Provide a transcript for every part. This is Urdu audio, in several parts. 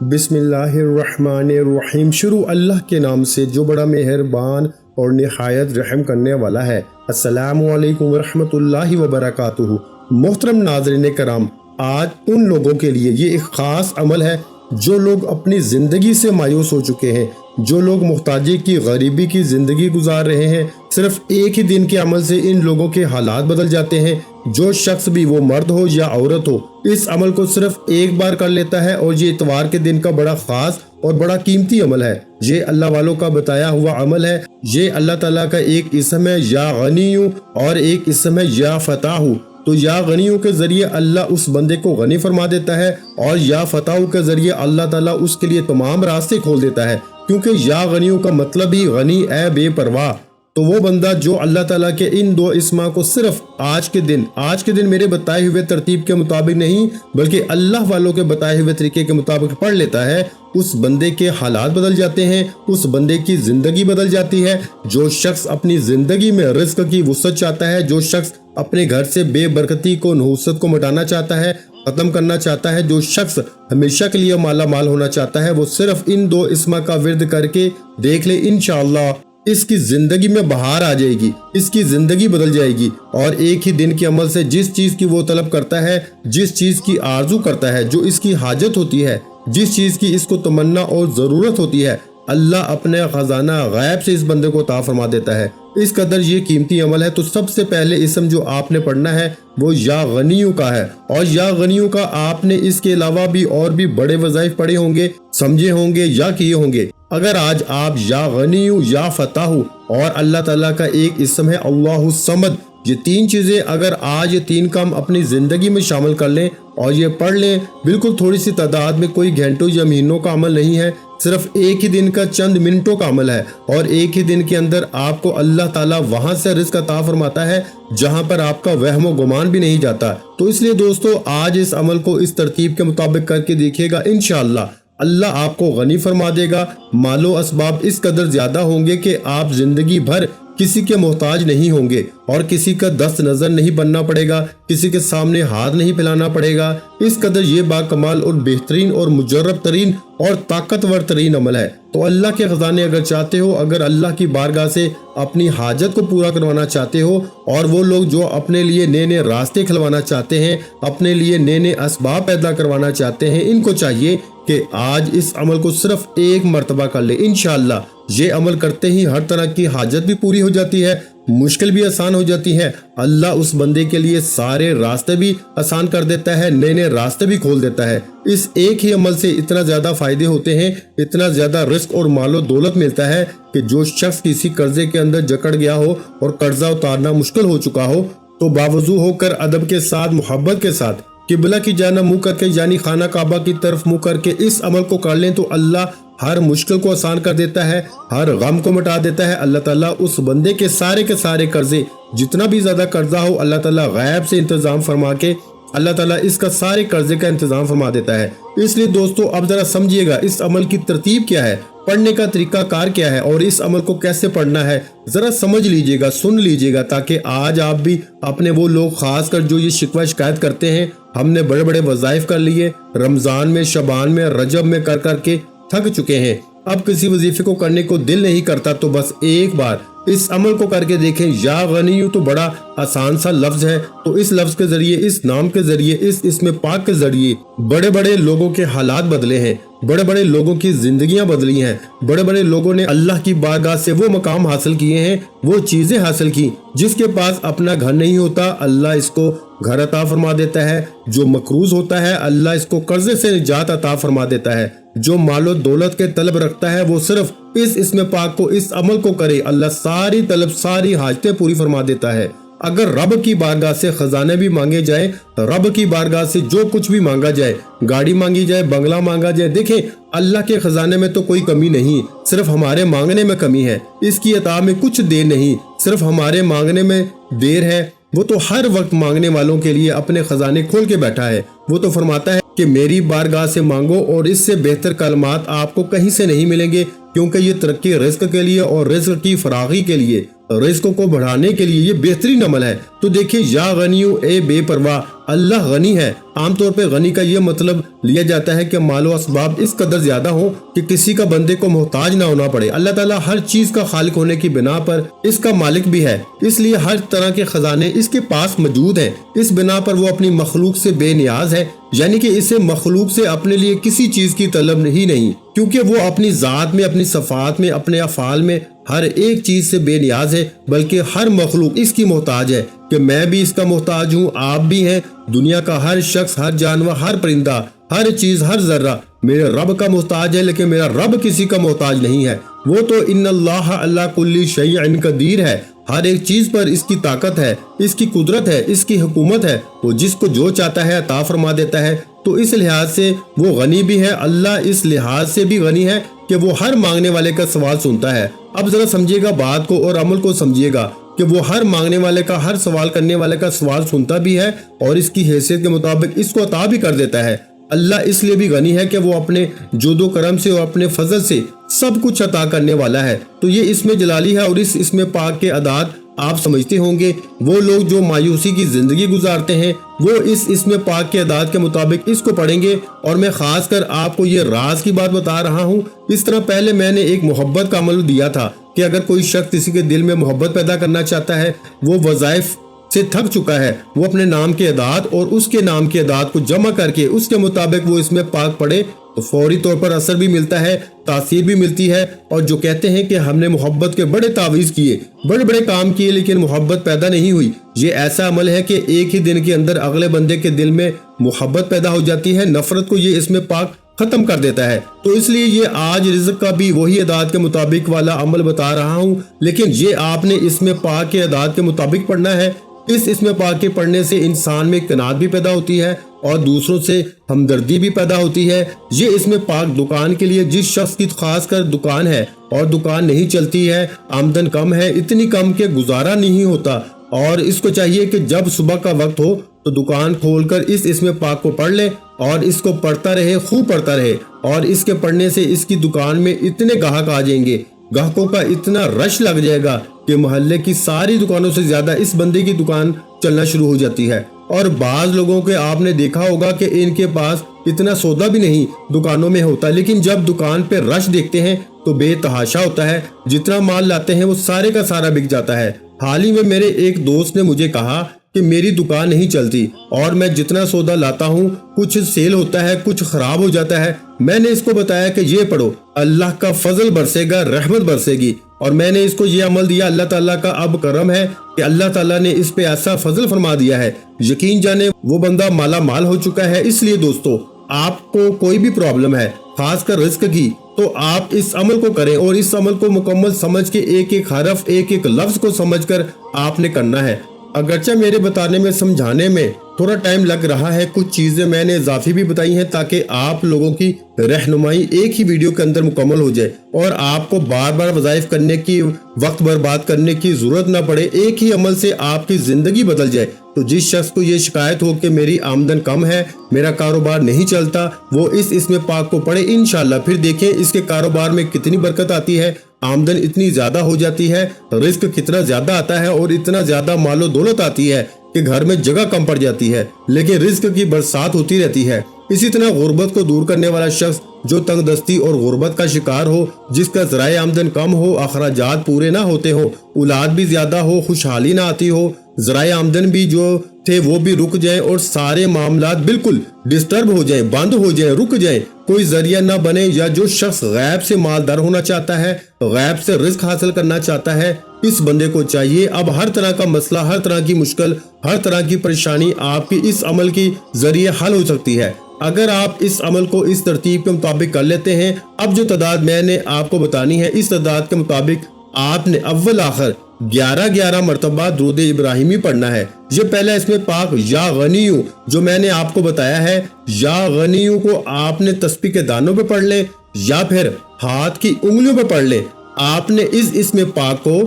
بسم اللہ الرحمن الرحیم۔ شروع اللہ کے نام سے جو بڑا مہربان اور نہایت رحم کرنے والا ہے۔ السلام علیکم ورحمۃ اللہ وبرکاتہ۔ محترم ناظرین کرام، آج ان لوگوں کے لیے یہ ایک خاص عمل ہے جو لوگ اپنی زندگی سے مایوس ہو چکے ہیں، جو لوگ محتاجی کی غریبی کی زندگی گزار رہے ہیں۔ صرف ایک ہی دن کے عمل سے ان لوگوں کے حالات بدل جاتے ہیں۔ جو شخص بھی، وہ مرد ہو یا عورت ہو، اس عمل کو صرف ایک بار کر لیتا ہے، اور یہ اتوار کے دن کا بڑا خاص اور بڑا قیمتی عمل ہے۔ یہ اللہ والوں کا بتایا ہوا عمل ہے۔ یہ اللہ تعالیٰ کا ایک اسم ہے یا غنیوں، اور ایک اسم ہے یا فتاحو۔ تو یا غنیوں کے ذریعے اللہ اس بندے کو غنی فرما دیتا ہے، اور یا فتاحو کے ذریعے اللہ تعالیٰ اس کے لیے تمام راستے کھول دیتا ہے، کیونکہ یا غنیوں کا مطلب ہی غنی اے بے پرواہ۔ تو وہ بندہ جو اللہ تعالیٰ کے ان دو اسما کو صرف آج کے دن میرے بتائے ہوئے ترتیب کے مطابق نہیں، بلکہ اللہ والوں کے بتائے ہوئے طریقے کے مطابق پڑھ لیتا ہے، اس بندے کے حالات بدل جاتے ہیں، اس بندے کی زندگی بدل جاتی ہے۔ جو شخص اپنی زندگی میں رزق کی وسعت چاہتا ہے، جو شخص اپنے گھر سے بے برکتی کو، نحوست کو مٹانا چاہتا ہے، ختم کرنا چاہتا ہے، جو شخص ہمیشہ کے لیے مالا مال ہونا چاہتا ہے، وہ صرف ان دو اسما کا ورد کر کے دیکھ لے، انشاءاللہ اس کی زندگی میں بہار آ جائے گی، اس کی زندگی بدل جائے گی۔ اور ایک ہی دن کے عمل سے جس چیز کی وہ طلب کرتا ہے، جس چیز کی آرزو کرتا ہے، جو اس کی حاجت ہوتی ہے، جس چیز کی اس کو تمنا اور ضرورت ہوتی ہے، اللہ اپنے خزانہ غیب سے اس بندے کو عطا فرما دیتا ہے۔ اس قدر یہ قیمتی عمل ہے۔ تو سب سے پہلے اسم جو آپ نے پڑھنا ہے وہ یا غنیوں کا ہے، اور یا غنیوں کا آپ نے اس کے علاوہ بھی اور بھی بڑے وظائف پڑھے ہوں گے، سمجھے ہوں گے یا کیے ہوں گے۔ اگر آج آپ یا غنیوں، یا فتاحو، اور اللہ تعالیٰ کا ایک اسم ہے اللہ الصمد، یہ تین چیزیں اگر آج یہ تین کام اپنی زندگی میں شامل کر لیں اور یہ پڑھ لیں، بالکل تھوڑی سی تعداد میں، کوئی گھنٹوں یا مہینوں کا عمل نہیں ہے، صرف ایک ہی دن کا چند منٹوں کا عمل ہے، اور ایک ہی دن کے اندر آپ کو اللہ تعالیٰ وہاں سے رزق عطا فرماتا ہے جہاں پر آپ کا وہم و گمان بھی نہیں جاتا۔ تو اس لیے دوستو، آج اس عمل کو اس ترتیب کے مطابق کر کے دیکھیے گا، انشاءاللہ اللہ آپ کو غنی فرما دے گا۔ مال و اسباب اس قدر زیادہ ہوں گے کہ آپ زندگی بھر کسی کے محتاج نہیں ہوں گے، اور کسی کا دست نظر نہیں بننا پڑے گا، کسی کے سامنے ہاتھ نہیں پھیلانا پڑے گا۔ اس قدر یہ باکمال اور بہترین اور مجرب ترین اور طاقتور ترین عمل ہے۔ تو اللہ کے خزانے اگر چاہتے ہو، اگر اللہ کی بارگاہ سے اپنی حاجت کو پورا کروانا چاہتے ہو، اور وہ لوگ جو اپنے لیے نئے نئے راستے کھلوانا چاہتے ہیں، اپنے لیے نئے نئے اسباب پیدا کروانا چاہتے ہیں، ان کو چاہیے کہ آج اس عمل کو صرف ایک مرتبہ کر لے۔ انشاءاللہ یہ عمل کرتے ہی ہر طرح کی حاجت بھی پوری ہو جاتی ہے، مشکل بھی آسان ہو جاتی ہے۔ اللہ اس بندے کے لیے سارے راستے بھی آسان کر دیتا ہے، نئے نئے راستے بھی کھول دیتا ہے۔ اس ایک ہی عمل سے اتنا زیادہ فائدے ہوتے ہیں، اتنا زیادہ رزق اور مال و دولت ملتا ہے کہ جو شخص کسی قرضے کے اندر جکڑ گیا ہو اور قرضہ اتارنا مشکل ہو چکا ہو، تو باوضو ہو کر، ادب کے ساتھ، محبت کے ساتھ قبلہ کی جانب منہ کر کے، یعنی خانہ کعبہ کی طرف منہ کر کے اس عمل کو کر لیں، تو اللہ ہر مشکل کو آسان کر دیتا ہے، ہر غم کو مٹا دیتا ہے۔ اللہ تعالیٰ اس بندے کے سارے قرضے، جتنا بھی زیادہ قرضہ ہو، اللہ تعالیٰ غیب سے انتظام فرما کے اللہ تعالیٰ اس کا سارے قرضے کا انتظام فرما دیتا ہے۔ اس لیے دوستو، اب ذرا سمجھیے گا اس عمل کی ترتیب کیا ہے، پڑھنے کا طریقہ کار کیا ہے، اور اس عمل کو کیسے پڑھنا ہے، ذرا سمجھ لیجئے گا، سن لیجئے گا، تاکہ آج آپ بھی اپنے وہ لوگ، خاص کر جو یہ شکوہ شکایت کرتے ہیں، ہم نے بڑے بڑے وظائف کر لیے، رمضان میں، شعبان میں، رجب میں کر کے تھک چکے ہیں، اب کسی وظیفے کو کرنے کو دل نہیں کرتا، تو بس ایک بار اس عمل کو کر کے دیکھیں۔ یا غنیوں تو بڑا آسان سا لفظ ہے، تو اس لفظ کے ذریعے، اس نام کے ذریعے، اس اسم پاک کے ذریعے بڑے بڑے لوگوں کے حالات بدلے ہیں، بڑے بڑے لوگوں کی زندگیاں بدلی ہیں، بڑے بڑے لوگوں نے اللہ کی بارگاہ سے وہ مقام حاصل کیے ہیں، وہ چیزیں حاصل کی۔ جس کے پاس اپنا گھر نہیں ہوتا، اللہ اس کو گھر عطا فرما دیتا ہے۔ جو مقروض ہوتا ہے، اللہ اس کو قرضے سے نجات عطا فرما دیتا ہے۔ جو مال و دولت کے طلب رکھتا ہے، وہ صرف اس اسم پاک کو، اس عمل کو کرے، اللہ ساری طلب، ساری حاجتیں پوری فرما دیتا ہے۔ اگر رب کی بارگاہ سے خزانے بھی مانگے جائیں، رب کی بارگاہ سے جو کچھ بھی مانگا جائے، گاڑی مانگی جائے، بنگلہ مانگا جائے، دیکھیں اللہ کے خزانے میں تو کوئی کمی نہیں، صرف ہمارے مانگنے میں کمی ہے۔ اس کی عطا میں کچھ دیر نہیں، صرف ہمارے مانگنے میں دیر ہے۔ وہ تو ہر وقت مانگنے والوں کے لیے اپنے خزانے کھول کے بیٹھا ہے۔ وہ تو فرماتا ہے کہ میری بارگاہ سے مانگو، اور اس سے بہتر کلمات آپ کو کہیں سے نہیں ملیں گے، کیونکہ یہ ترقی رزق کے لیے اور رزق کی فراغی کے لیے رزق کو بڑھانے کے لیے یہ بہترین عمل ہے۔ تو دیکھیں، یا غنیو، اے بے پرواہ، اللہ غنی ہے۔ عام طور پہ غنی کا یہ مطلب لیا جاتا ہے کہ مال و اسباب اس قدر زیادہ ہوں کہ کسی کا بندے کو محتاج نہ ہونا پڑے۔ اللہ تعالیٰ ہر چیز کا خالق ہونے کی بنا پر اس کا مالک بھی ہے، اس لیے ہر طرح کے خزانے اس کے پاس موجود ہیں۔ اس بنا پر وہ اپنی مخلوق سے بے نیاز ہے، یعنی کہ اسے مخلوق سے اپنے لیے کسی چیز کی طلب ہی نہیں، کیونکہ وہ اپنی ذات میں، اپنی صفات میں، اپنے افعال میں ہر ایک چیز سے بے نیاز ہے، بلکہ ہر مخلوق اس کی محتاج ہے کہ میں بھی اس کا محتاج ہوں، آپ بھی ہیں۔ دنیا کا ہر شخص، ہر جانور، ہر پرندہ، ہر چیز، ہر ذرہ میرے رب کا محتاج ہے، لیکن میرا رب کسی کا محتاج نہیں ہے۔ وہ تو ان اللہ علی کل شیء قدیر ہے، ہر ایک چیز پر اس کی طاقت ہے، اس کی قدرت ہے، اس کی حکومت ہے، وہ جس کو جو چاہتا ہے عطا فرما دیتا ہے۔ تو اس لحاظ سے وہ غنی بھی ہے، اللہ اس لحاظ سے بھی غنی ہے کہ وہ ہر مانگنے والے کا سوال سنتا ہے۔ اب ذرا سمجھیے گا بات کو اور عمل کو سمجھیے گا کہ وہ ہر مانگنے والے کا، ہر سوال کرنے والے کا سوال سنتا بھی ہے اور اس کی حیثیت کے مطابق اس کو عطا بھی کر دیتا ہے۔ اللہ اس لیے بھی غنی ہے کہ وہ اپنے جود و کرم سے اور اپنے فضل سے سب کچھ عطا کرنے والا ہے۔ تو یہ اسم جلالی ہے، اور اس اسم پاک کے اعداد آپ سمجھتے ہوں گے۔ وہ لوگ جو مایوسی کی زندگی گزارتے ہیں وہ اس اسم پاک کے اعداد کے مطابق اس کو پڑھیں گے، اور میں خاص کر آپ کو یہ راز کی بات بتا رہا ہوں۔ اس طرح پہلے میں نے ایک محبت کا عمل دیا تھا کہ اگر کوئی شخص کسی کے دل میں محبت پیدا کرنا چاہتا ہے، وہ وظائف سے تھک چکا ہے، وہ اپنے نام کے اعداد اور اس کے نام کے اعداد کو جمع کر کے اس کے مطابق وہ اس میں پاک پڑھے تو فوری طور پر اثر بھی ملتا ہے، تاثیر بھی ملتی ہے۔ اور جو کہتے ہیں کہ ہم نے محبت کے بڑے تعویذ کیے، بڑے بڑے کام کیے، لیکن محبت پیدا نہیں ہوئی، یہ ایسا عمل ہے کہ ایک ہی دن کے اندر اگلے بندے کے دل میں محبت پیدا ہو جاتی ہے، نفرت کو یہ اس میں پاک ختم کر دیتا ہے۔ تو اس لیے یہ آج رزق کا بھی وہی اعداد کے مطابق والا عمل بتا رہا ہوں، لیکن یہ آپ نے اس میں پاک کے اعداد کے مطابق پڑھنا ہے۔ اس اسم پاک کے پڑھنے سے انسان میں قناعت بھی پیدا ہوتی ہے اور دوسروں سے ہمدردی بھی پیدا ہوتی ہے۔ یہ اسم پاک دکان کے لیے، جس شخص کی خاص کر دکان ہے اور دکان نہیں چلتی ہے، آمدن کم ہے، اتنی کم کہ گزارا نہیں ہوتا، اور اس کو چاہیے کہ جب صبح کا وقت ہو تو دکان کھول کر اس اسم پاک کو پڑھ لے اور اس کو پڑھتا رہے، خوب پڑھتا رہے، اور اس کے پڑھنے سے اس کی دکان میں اتنے گاہک آ جائیں گے، گاہکوں کا اتنا رش لگ جائے گا کہ محلے کی ساری دکانوں سے زیادہ اس بندے کی دکان چلنا شروع ہو جاتی ہے۔ اور بعض لوگوں کے آپ نے دیکھا ہوگا کہ ان کے پاس اتنا سودا بھی نہیں دکانوں میں ہوتا، لیکن جب دکان پہ رش دیکھتے ہیں تو بے تحاشا ہوتا ہے، جتنا مال لاتے ہیں وہ سارے کا سارا بک جاتا ہے۔ حال ہی میں میرے ایک دوست نے مجھے کہا کہ میری دکان نہیں چلتی اور میں جتنا سودا لاتا ہوں کچھ سیل ہوتا ہے، کچھ خراب ہو جاتا ہے۔ میں نے اس کو بتایا کہ یہ پڑھو، اللہ کا فضل برسے گا، رحمت برسے گی، اور میں نے اس کو یہ عمل دیا۔ اللہ تعالیٰ کا اب کرم ہے کہ اللہ تعالیٰ نے اس پہ ایسا فضل فرما دیا ہے، یقین جانے وہ بندہ مالا مال ہو چکا ہے۔ اس لیے دوستو، آپ کو کوئی بھی پرابلم ہے، خاص کر رزق کی، تو آپ اس عمل کو کریں، اور اس عمل کو مکمل سمجھ کے ایک ایک حرف، ایک ایک لفظ کو سمجھ کر آپ نے کرنا ہے۔ اگرچہ میرے بتانے میں، سمجھانے میں تھوڑا ٹائم لگ رہا ہے، کچھ چیزیں میں نے اضافی بھی بتائی ہیں تاکہ آپ لوگوں کی رہنمائی ایک ہی ویڈیو کے اندر مکمل ہو جائے اور آپ کو بار بار وظائف کرنے کی، وقت برباد کرنے کی ضرورت نہ پڑے، ایک ہی عمل سے آپ کی زندگی بدل جائے۔ تو جس شخص کو یہ شکایت ہو کہ میری آمدن کم ہے، میرا کاروبار نہیں چلتا، وہ اس اسم پاک کو پڑھے، انشاءاللہ پھر دیکھیں اس کے کاروبار میں کتنی برکت آتی ہے، آمدن اتنی زیادہ ہو جاتی ہے، رزق کتنا زیادہ آتا ہے، اور اتنا زیادہ مال و دولت آتی ہے کہ گھر میں جگہ کم پڑ جاتی ہے، لیکن رزق کی برسات ہوتی رہتی ہے۔ اسی طرح غربت کو دور کرنے والا شخص جو تنگ دستی اور غربت کا شکار ہو، جس کا ذرائع آمدن کم ہو، اخراجات پورے نہ ہوتے ہو، اولاد بھی زیادہ ہو، خوشحالی نہ آتی ہو، ذرائع آمدن بھی جو تھے وہ بھی رک جائیں اور سارے معاملات بالکل ڈسٹرب ہو جائیں، بند ہو جائیں، رک جائیں، کوئی ذریعہ نہ بنے، یا جو شخص غیب سے مالدار ہونا چاہتا ہے، غیب سے رزق حاصل کرنا چاہتا ہے، اس بندے کو چاہیے اب ہر طرح کا مسئلہ، ہر طرح کی مشکل، ہر طرح کی پریشانی آپ کی اس عمل کی ذریعے حل ہو سکتی ہے اگر آپ اس عمل کو اس ترتیب کے مطابق کر لیتے ہیں۔ اب جو تعداد میں نے آپ کو بتانی ہے، اس تعداد کے مطابق آپ نے اول آخر 11 مرتبہ درود ابراہیمی پڑھنا ہے۔ یہ پہلا اسم پاک یا غنیو جو میں نے آپ کو بتایا ہے، یا غنیو کو آپ نے تسبیح کے دانوں پہ پڑھ لیں یا پھر ہاتھ کی انگلیوں پہ پڑھ لیں۔ آپ نے اس اسم پاک کو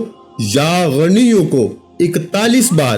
یا غنیو کو 41 بار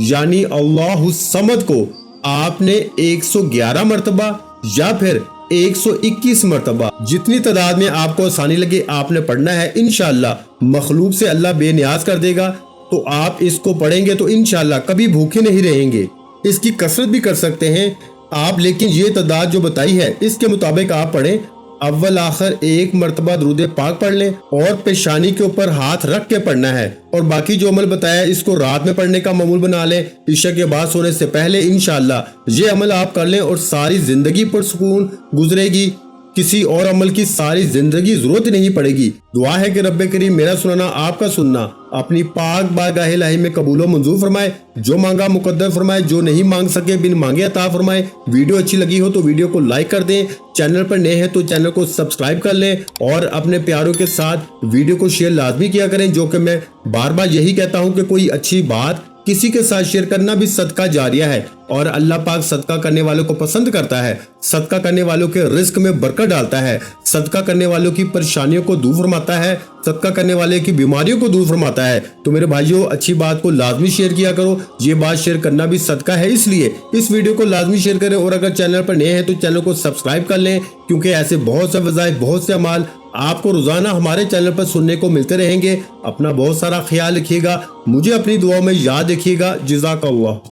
یعنی اللہ الصمد کو آپ نے 111 مرتبہ یا پھر 121 مرتبہ، جتنی تعداد میں آپ کو آسانی لگے آپ نے پڑھنا ہے۔ انشاءاللہ مخلوق سے اللہ بے نیاز کر دے گا، تو آپ اس کو پڑھیں گے تو انشاءاللہ کبھی بھوکے نہیں رہیں گے۔ اس کی کثرت بھی کر سکتے ہیں آپ، لیکن یہ تعداد جو بتائی ہے اس کے مطابق آپ پڑھیں۔ اول آخر 1 مرتبہ درود پاک پڑھ لیں اور پیشانی کے اوپر ہاتھ رکھ کے پڑھنا ہے، اور باقی جو عمل بتایا اس کو رات میں پڑھنے کا معمول بنا لیں، عشاء کے بعد سونے سے پہلے انشاءاللہ یہ عمل آپ کر لیں اور ساری زندگی پرسکون گزرے گی، کسی اور عمل کی ساری زندگی ضرورت نہیں پڑے گی۔ دعا ہے کہ رب کریم میرا سننا آپ کا سننا اپنی پاک بارگاہ الہی میں قبول و منظور فرمائے، جو مانگا مقدر فرمائے، جو نہیں مانگ سکے بن مانگے عطا فرمائے۔ ویڈیو اچھی لگی ہو تو ویڈیو کو لائک کر دیں، چینل پر نئے ہیں تو چینل کو سبسکرائب کر لیں، اور اپنے پیاروں کے ساتھ ویڈیو کو شیئر لازمی کیا کریں، جو کہ میں بار بار یہی کہتا ہوں کہ کوئی اچھی بات کسی کے ساتھ شیئر کرنا بھی صدقہ جاریہ ہے، اور اللہ پاک صدقہ کرنے والوں کو پسند کرتا ہے، صدقہ کرنے والوں کے رزق میں برکت ڈالتا ہے، صدقہ کرنے والوں کی پریشانیوں کو دور فرماتا ہے، صدقہ کرنے والے کی بیماریوں کو دور فرماتا ہے۔ تو میرے بھائیوں اچھی بات کو لازمی شیئر کیا کرو، یہ بات شیئر کرنا بھی صدقہ ہے، اس لیے اس ویڈیو کو لازمی شیئر کریں، اور اگر چینل پر نئے ہیں تو چینل کو سبسکرائب کر لیں، کیونکہ ایسے بہت سے وظائف، بہت سے اعمال آپ کو روزانہ ہمارے چینل پر سننے کو ملتے رہیں گے۔ اپنا بہت سارا خیال رکھیے گا، مجھے اپنی دعاؤں میں یاد رکھیے گا۔ جزاک اللہ۔